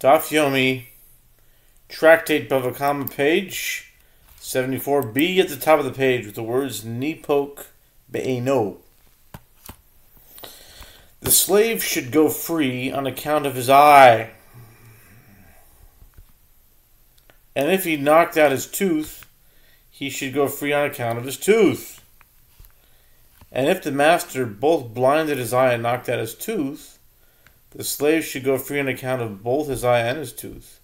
Daf Yomi, Tractate Bava, page 74b at the top of the page with the words Nipok Be'eno. The slave should go free on account of his eye. And if he knocked out his tooth, he should go free on account of his tooth. And if the master both blinded his eye and knocked out his tooth, the slave should go free on account of both his eye and his tooth,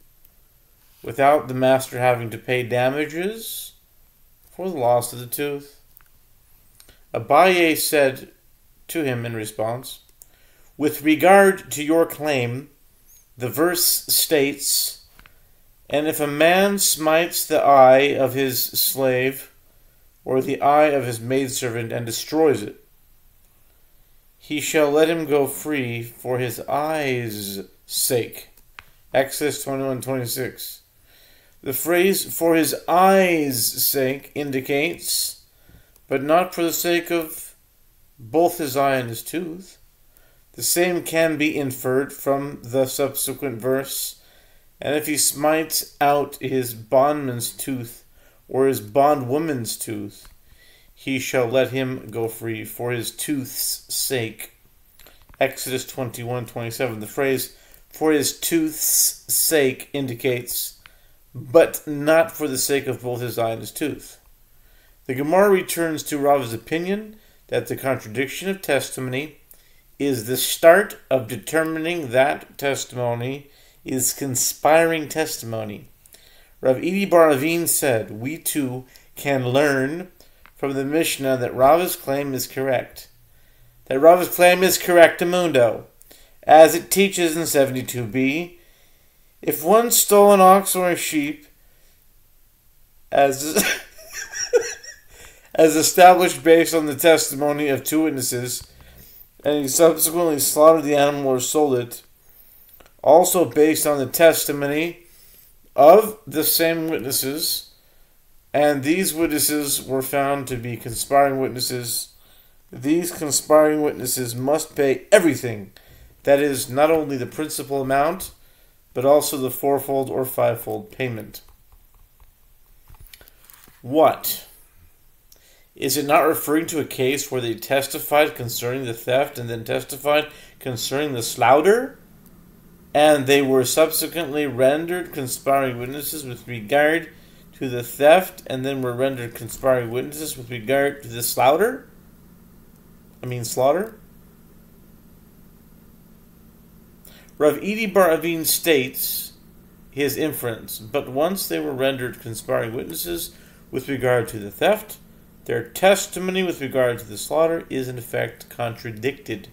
without the master having to pay damages for the loss of the tooth. Abaye said to him in response, "With regard to your claim, the verse states, 'And if a man smites the eye of his slave or the eye of his maidservant and destroys it, he shall let him go free for his eye's sake.'" Exodus 21:26. The phrase "for his eye's sake" indicates, but not for the sake of both his eye and his tooth. The same can be inferred from the subsequent verse, "And if he smites out his bondman's tooth or his bondwoman's tooth, he shall let him go free for his tooth's sake." Exodus 21:27. The phrase "for his tooth's sake" indicates, but not for the sake of both his eye and his tooth. The Gemara returns to Rava's opinion that the contradiction of testimony is the start of determining that testimony is conspiring testimony. Rav Idi Bar Avin said, "We too can learn from the Mishnah that Rava's claim is correct. That Rava's claim is correctamundo, as it teaches in 72b, if one stole an ox or a sheep, as established based on the testimony of two witnesses, and he subsequently slaughtered the animal or sold it, also based on the testimony of the same witnesses, and these witnesses were found to be conspiring witnesses, these conspiring witnesses must pay everything, that is, not only the principal amount, but also the fourfold or fivefold payment." What? Is it not referring to a case where they testified concerning the theft and then testified concerning the slaughter, and they were subsequently rendered conspiring witnesses with regard to the theft and then were rendered conspiring witnesses with regard to the slaughter? Rav Idi Bar Avin states his inference, but once they were rendered conspiring witnesses with regard to the theft, their testimony with regard to the slaughter is in effect contradicted.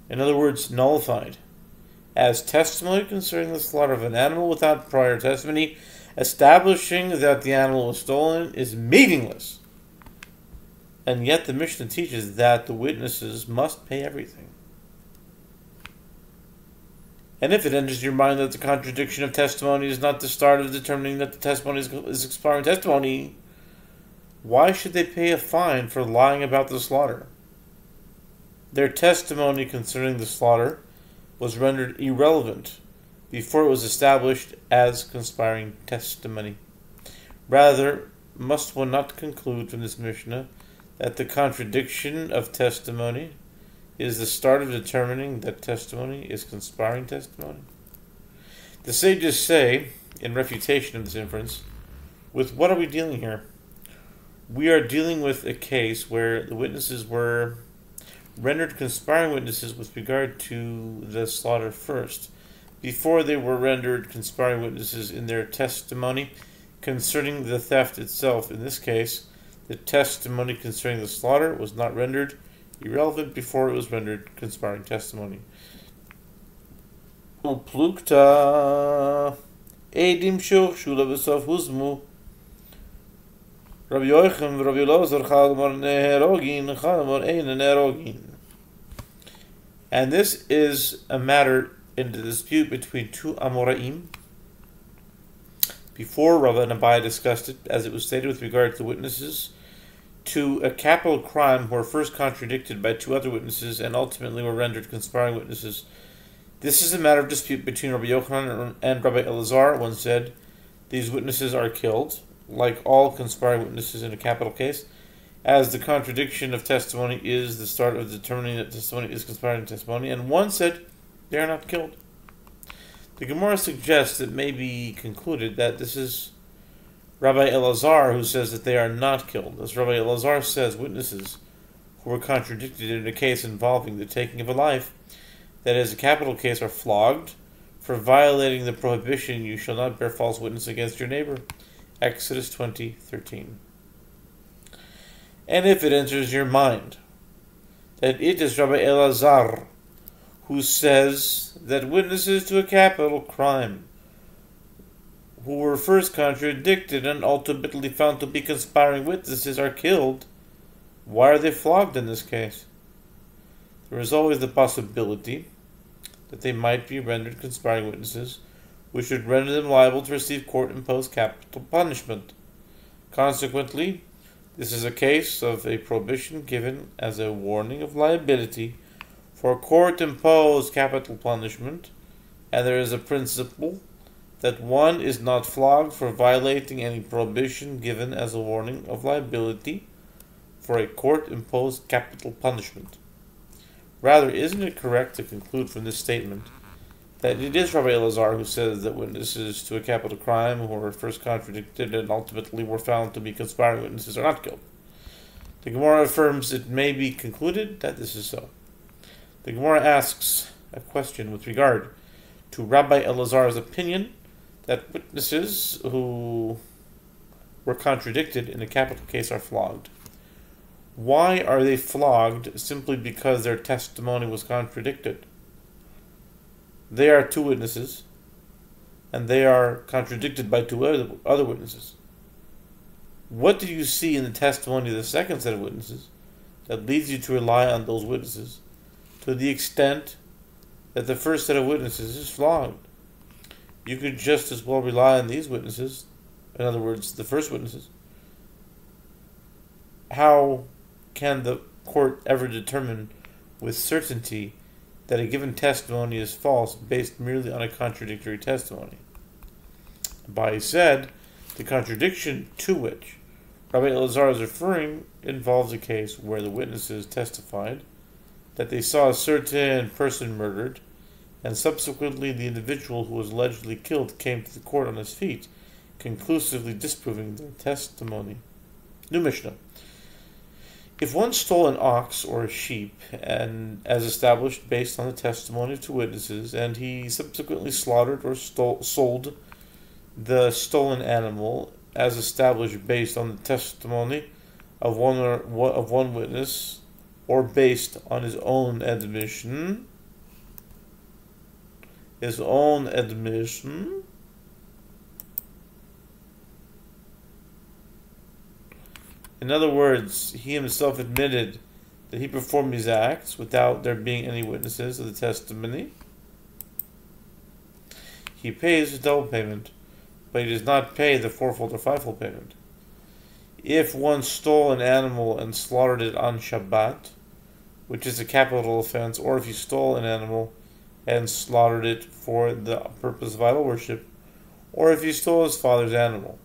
In other words, nullified. As testimony concerning the slaughter of an animal without prior testimony establishing that the animal was stolen is meaningless. And yet the Mishnah teaches that the witnesses must pay everything. And if it enters your mind that the contradiction of testimony is not the start of determining that the testimony is expiring testimony, why should they pay a fine for lying about the slaughter? Their testimony concerning the slaughter was rendered irrelevant before it was established as conspiring testimony. Rather, must one not conclude from this Mishnah that the contradiction of testimony is the start of determining that testimony is conspiring testimony? The sages say, in refutation of this inference, with what are we dealing here? We are dealing with a case where the witnesses were rendered conspiring witnesses with regard to the slaughter first, before they were rendered conspiring witnesses in their testimony concerning the theft itself. In this case, the testimony concerning the slaughter was not rendered irrelevant before it was rendered conspiring testimony. Plukta edim shula v'sof huzmu Rabbi Yochanan v'Rabbi Elazar chalamar neherogin chalamar ein neherogin. And this is a matter in the dispute between two Amoraim. Before, Rava and Abaye discussed it, as it was stated with regard to the witnesses to a capital crime who were first contradicted by two other witnesses and ultimately were rendered conspiring witnesses. This is a matter of dispute between Rabbi Yochanan and Rabbi Elazar. One said, these witnesses are killed, like all conspiring witnesses in a capital case, as the contradiction of testimony is the start of determining that testimony is conspiring testimony, and one said, they are not killed. The Gemara suggests it may be concluded that this is Rabbi Elazar who says that they are not killed. As Rabbi Elazar says, witnesses who were contradicted in a case involving the taking of a life, that is, a capital case, are flogged for violating the prohibition, you shall not bear false witness against your neighbor. Exodus 20:13. And if it enters your mind that it is Rabbi Elazar who says that witnesses to a capital crime who were first contradicted and ultimately found to be conspiring witnesses are killed, why are they flogged in this case? There is always the possibility that they might be rendered conspiring witnesses, which would render them liable to receive court-imposed capital punishment. Consequently, this is a case of a prohibition given as a warning of liability for court-imposed capital punishment, and there is a principle that one is not flogged for violating any prohibition given as a warning of liability for a court-imposed capital punishment. Rather, isn't it correct to conclude from this statement that it is Rabbi Elazar who says that witnesses to a capital crime who were first contradicted and ultimately were found to be conspiring witnesses are not killed? The Gemara affirms it may be concluded that this is so. The Gemara asks a question with regard to Rabbi Elazar's opinion that witnesses who were contradicted in a capital case are flogged. Why are they flogged simply because their testimony was contradicted? They are two witnesses, and they are contradicted by two other witnesses. What do you see in the testimony of the second set of witnesses that leads you to rely on those witnesses to the extent that the first set of witnesses is flogged? You could just as well rely on these witnesses, in other words, the first witnesses. How can the court ever determine with certainty that a given testimony is false based merely on a contradictory testimony? Abai said, the contradiction to which Rabbi Elazar is referring involves a case where the witnesses testified that they saw a certain person murdered, and subsequently the individual who was allegedly killed came to the court on his feet, conclusively disproving their testimony. New Mishnah. If one stole an ox or a sheep, and as established based on the testimony of two witnesses, and he subsequently slaughtered or sold the stolen animal, as established based on the testimony of one witness, or based on his own admission, in other words, he himself admitted that he performed these acts without there being any witnesses of the testimony, he pays a double payment, but he does not pay the fourfold or fivefold payment. If one stole an animal and slaughtered it on Shabbat, which is a capital offense, or if he stole an animal and slaughtered it for the purpose of idol worship, or if he stole his father's animal,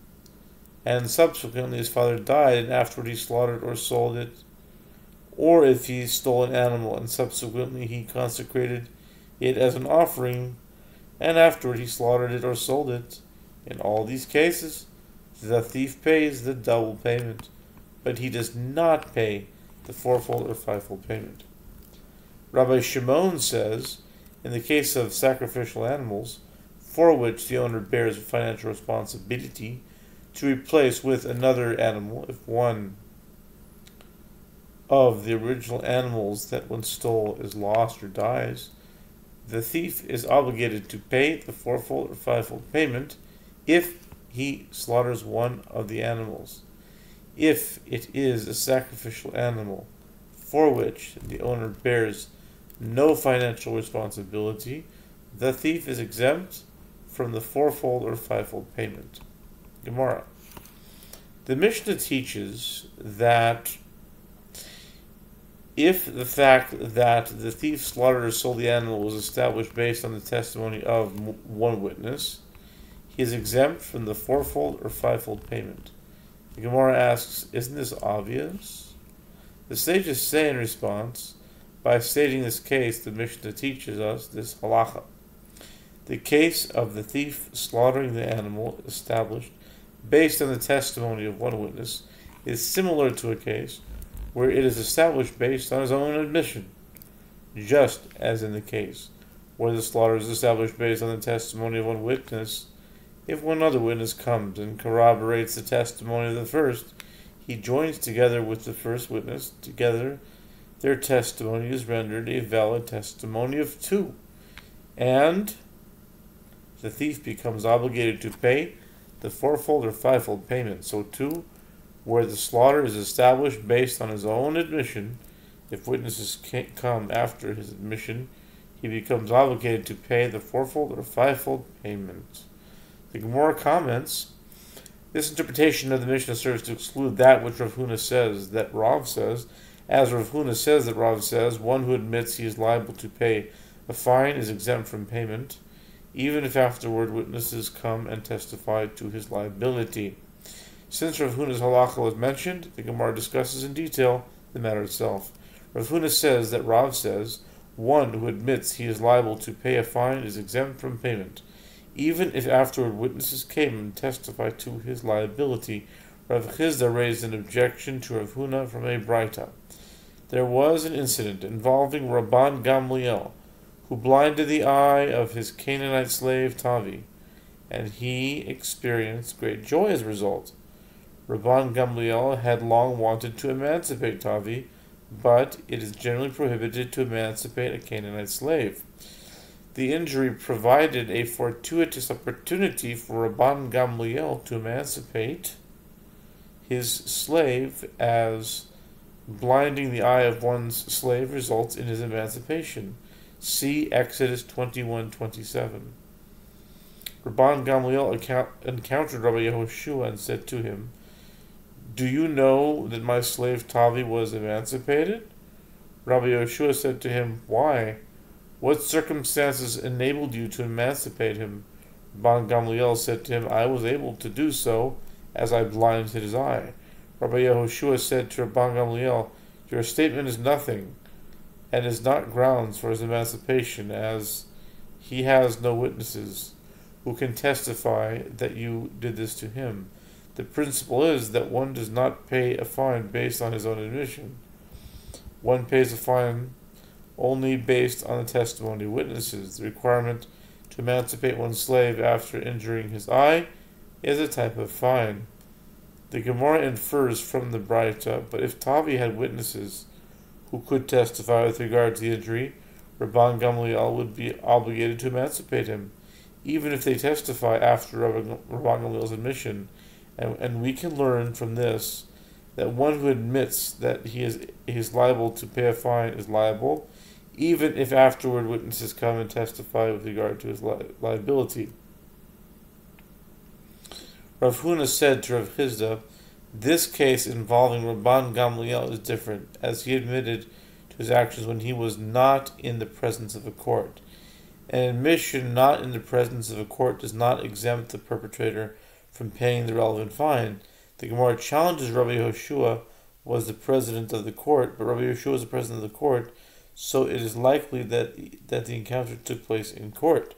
and subsequently his father died and afterward he slaughtered or sold it, or if he stole an animal and subsequently he consecrated it as an offering, and afterward he slaughtered it or sold it, in all these cases, the thief pays the double payment, but he does not pay the fourfold or fivefold payment. Rabbi Shimon says, in the case of sacrificial animals, for which the owner bears financial responsibility to replace with another animal, if one of the original animals that one stole is lost or dies, the thief is obligated to pay the fourfold or fivefold payment if he slaughters one of the animals. If it is a sacrificial animal for which the owner bears no financial responsibility, the thief is exempt from the fourfold or fivefold payment. Gemara. The Mishnah teaches that If the fact that the thief slaughtered or sold the animal was established based on the testimony of one witness, he is exempt from the fourfold or fivefold payment. The Gemara asks, isn't this obvious? The sages say in response, by stating this case, the Mishnah teaches us this halacha. The case of the thief slaughtering the animal established based on the testimony of one witness is similar to a case where it is established based on his own admission, just as in the case where the slaughter is established based on the testimony of one witness. If one other witness comes and corroborates the testimony of the first, he joins together with the first witness. Together, their testimony is rendered a valid testimony of two, and the thief becomes obligated to pay the fourfold or fivefold payment. So too, where the slaughter is established based on his own admission, if witnesses come after his admission, he becomes obligated to pay the fourfold or fivefold payment. The Gemara comments, this interpretation of the Mishnah serves to exclude that which Rav Huna says that Rav says. As Rav Huna says that Rav says, one who admits he is liable to pay a fine is exempt from payment, even if afterward witnesses come and testify to his liability. Since Rav Huna's halacha was mentioned, the Gemara discusses in detail the matter itself. Rav Huna says that Rav says, one who admits he is liable to pay a fine is exempt from payment, even if afterward witnesses came and testified to his liability. Rav Chizda raised an objection to Rav Huna from a Braita. There was an incident involving Rabban Gamliel, who blinded the eye of his Canaanite slave Tavi, and he experienced great joy as a result. Rabban Gamliel had long wanted to emancipate Tavi, but it is generally prohibited to emancipate a Canaanite slave. The injury provided a fortuitous opportunity for Rabban Gamliel to emancipate his slave, as blinding the eye of one's slave results in his emancipation. See Exodus 21:27. Rabban Gamliel encountered Rabbi Yehoshua and said to him, do you know that my slave Tavi was emancipated? Rabbi Yehoshua said to him, why? What circumstances enabled you to emancipate him? Rabban Gamliel said to him, I was able to do so as I blinded his eye. Rabbi Yehoshua said to Rabban Gamliel, your statement is nothing and is not grounds for his emancipation, as he has no witnesses who can testify that you did this to him. The principle is that one does not pay a fine based on his own admission. One pays a fine only based on the testimony of witnesses. The requirement to emancipate one's slave after injuring his eye is a type of fine. The Gemara infers from the Braita, but if Tavi had witnesses who could testify with regard to the injury, Rabban Gamliel would be obligated to emancipate him, even if they testify after Rabban Gamliel's admission. And we can learn from this that one who admits that he is liable to pay a fine is liable, even if afterward witnesses come and testify with regard to his liability. Rav Huna said to Rav Chizda, this case involving Rabban Gamliel is different, as he admitted to his actions when he was not in the presence of a court. An admission not in the presence of a court does not exempt the perpetrator from paying the relevant fine. The Gemara challenges Rabbi Yehoshua was the president of the court, but Rabbi Yehoshua was the president of the court, so it is likely that the encounter took place in court.